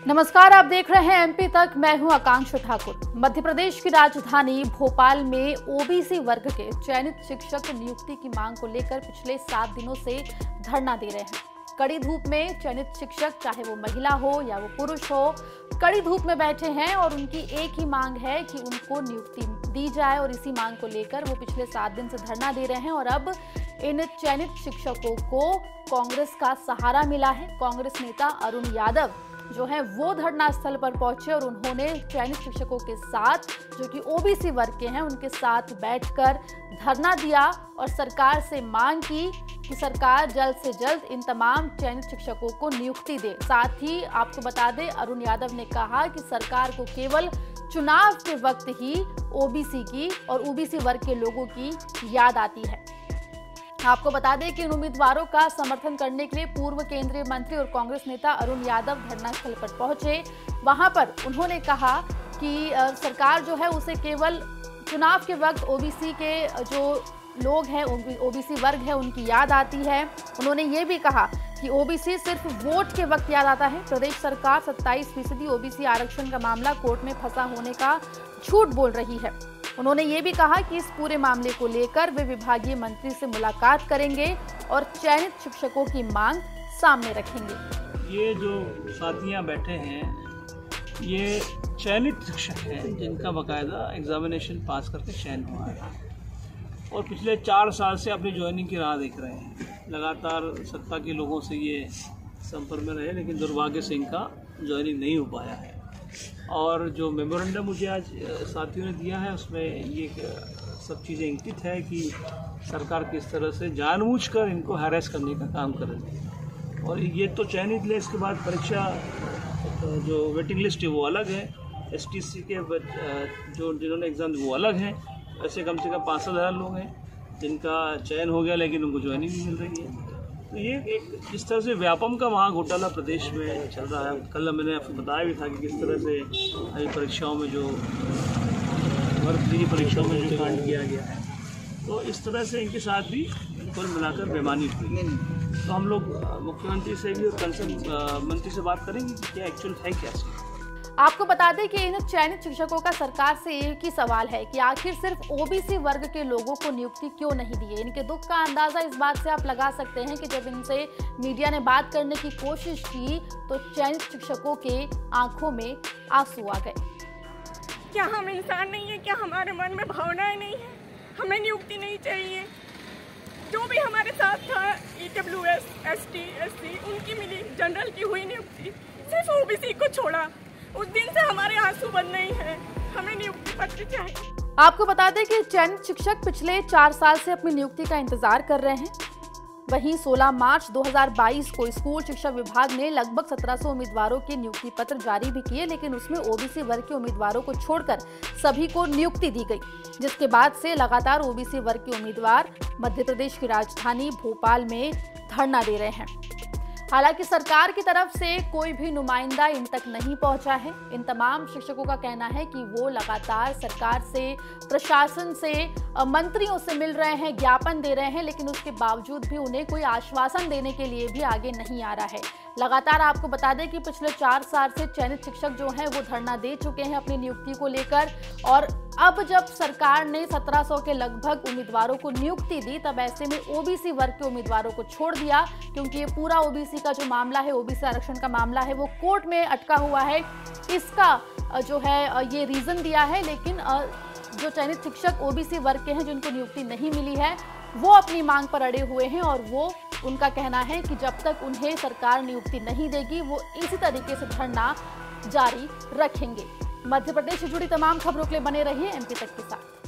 नमस्कार, आप देख रहे हैं एमपी तक। मैं हूं आकांक्षा ठाकुर। मध्य प्रदेश की राजधानी भोपाल में ओबीसी वर्ग के चयनित शिक्षक नियुक्ति की मांग को लेकर पिछले 7 दिनों से धरना दे रहे हैं। कड़ी धूप में चयनित शिक्षक, चाहे वो महिला हो या वो पुरुष हो, कड़ी धूप में बैठे हैं और उनकी एक ही मांग है कि उनको नियुक्ति दी जाए और इसी मांग को लेकर वो पिछले 7 दिन से धरना दे रहे हैं। और अब इन चयनित शिक्षकों को कांग्रेस का सहारा मिला है। कांग्रेस नेता अरुण यादव जो है वो धरना स्थल पर पहुंचे और उन्होंने चयनित शिक्षकों के साथ, जो कि ओबीसी वर्ग के हैं, उनके साथ बैठकर धरना दिया और सरकार से मांग की कि सरकार जल्द से जल्द इन तमाम चयनित शिक्षकों को नियुक्ति दे। साथ ही आपको बता दें, अरुण यादव ने कहा कि सरकार को केवल चुनाव के वक्त ही ओबीसी की और ओबीसी वर्ग के लोगों की याद आती है। आपको बता दें कि इन उम्मीदवारों का समर्थन करने के लिए पूर्व केंद्रीय मंत्री और कांग्रेस नेता अरुण यादव घटनास्थल पर पहुंचे। वहां पर उन्होंने कहा कि सरकार जो है उसे केवल चुनाव के वक्त ओबीसी के जो लोग हैं, ओबीसी वर्ग है, उनकी याद आती है। उन्होंने ये भी कहा कि ओबीसी सिर्फ वोट के वक्त याद आता है। प्रदेश सरकार 27% ओबीसी आरक्षण का मामला कोर्ट में फंसा होने का झूठ बोल रही है। उन्होंने ये भी कहा कि इस पूरे मामले को लेकर वे विभागीय मंत्री से मुलाकात करेंगे और चयनित शिक्षकों की मांग सामने रखेंगे। ये जो साथियां बैठे हैं, ये चयनित शिक्षक हैं जिनका बाकायदा एग्जामिनेशन पास करके चयन हुआ है और पिछले 4 साल से अपनी ज्वाइनिंग की राह देख रहे हैं। लगातार सत्ता के लोगों से ये संपर्क में रहे, लेकिन दुर्भाग्य से इनका ज्वाइनिंग नहीं हो पाया है। और जो मेमोरेंडम मुझे आज साथियों ने दिया है, उसमें ये सब चीज़ें इंगित है कि सरकार किस तरह से जानबूझकर इनको हैरेस करने का काम कर रही है। और ये तो चयनित ले, इसके बाद परीक्षा जो वेटिंग लिस्ट है वो अलग है, एसटीसी के जो जिन्होंने एग्ज़ाम वो अलग हैं। ऐसे कम से कम 5,000 लोग हैं जिनका चयन हो गया लेकिन उनको ज्वाइनिंग नहीं मिल रही है। तो ये एक जिस तरह से व्यापम का वहाँ घोटाला प्रदेश में चल रहा है। कल मैंने आपको बताया भी था कि किस तरह से अभी परीक्षाओं में जो वर्ग 3 परीक्षाओं में जो कांड किया गया है, तो इस तरह से इनके साथ भी कुल मिलाकर बेईमानी हुई। तो हम लोग मुख्यमंत्री से भी और कंसर्न मंत्री से बात करेंगे कि क्या एक्चुअल है क्या। आपको बता दें कि इन चयनित शिक्षकों का सरकार से एक ही सवाल है कि आखिर सिर्फ ओबीसी वर्ग के लोगों को नियुक्ति क्यों नहीं दी है। इनके दुख का अंदाजा इस बात से आप लगा सकते हैं कि जब इनसे मीडिया ने बात करने की कोशिश की तो चयनित शिक्षकों के आंखों में आंसू आ गए। क्या हम इंसान नहीं है? क्या हमारे मन में भावनाएं नहीं है? हमें नियुक्ति नहीं चाहिए। जो भी हमारे साथ था, EWS, ST, SC, उनकी मिली, जनरल की हुई नियुक्ति, सिर्फ ओबीसी को छोड़ा। उस दिन से हमारे आंसू बंद नहीं है। हमें नियुक्ति पत्र चाहिए। आपको बता दें कि चयनित शिक्षक पिछले 4 साल से अपनी नियुक्ति का इंतजार कर रहे हैं। वहीं 16 मार्च 2022 को स्कूल शिक्षा विभाग ने लगभग 1700 उम्मीदवारों के नियुक्ति पत्र जारी भी किए, लेकिन उसमें ओबीसी वर्ग के उम्मीदवारों को छोड़कर सभी को नियुक्ति दी गई, जिसके बाद से लगातार ओबीसी वर्ग के उम्मीदवार मध्य प्रदेश की राजधानी भोपाल में धरना दे रहे हैं। हालांकि सरकार की तरफ से कोई भी नुमाइंदा इन तक नहीं पहुंचा है। इन तमाम शिक्षकों का कहना है कि वो लगातार सरकार से, प्रशासन से, मंत्रियों से मिल रहे हैं, ज्ञापन दे रहे हैं, लेकिन उसके बावजूद भी उन्हें कोई आश्वासन देने के लिए भी आगे नहीं आ रहा है। लगातार आपको बता दें कि पिछले 4 साल से चयनित शिक्षक जो हैं वो धरना दे चुके हैं अपनी नियुक्ति को लेकर। और अब जब सरकार ने 1700 के लगभग उम्मीदवारों को नियुक्ति दी, तब ऐसे में ओबीसी वर्ग के उम्मीदवारों को छोड़ दिया, क्योंकि ये पूरा ओबीसी का जो मामला है, ओबीसी आरक्षण का मामला है, वो कोर्ट में अटका हुआ है। इसका जो है ये रीजन दिया है, लेकिन जो चयनित शिक्षक ओबीसी वर्ग के हैं जिनको नियुक्ति नहीं मिली है, वो अपनी मांग पर अड़े हुए हैं और वो उनका कहना है कि जब तक उन्हें सरकार नियुक्ति नहीं देगी वो इसी तरीके से धरना जारी रखेंगे। मध्य प्रदेश से जुड़ी तमाम खबरों के लिए बने रहिए एमपी तक के साथ।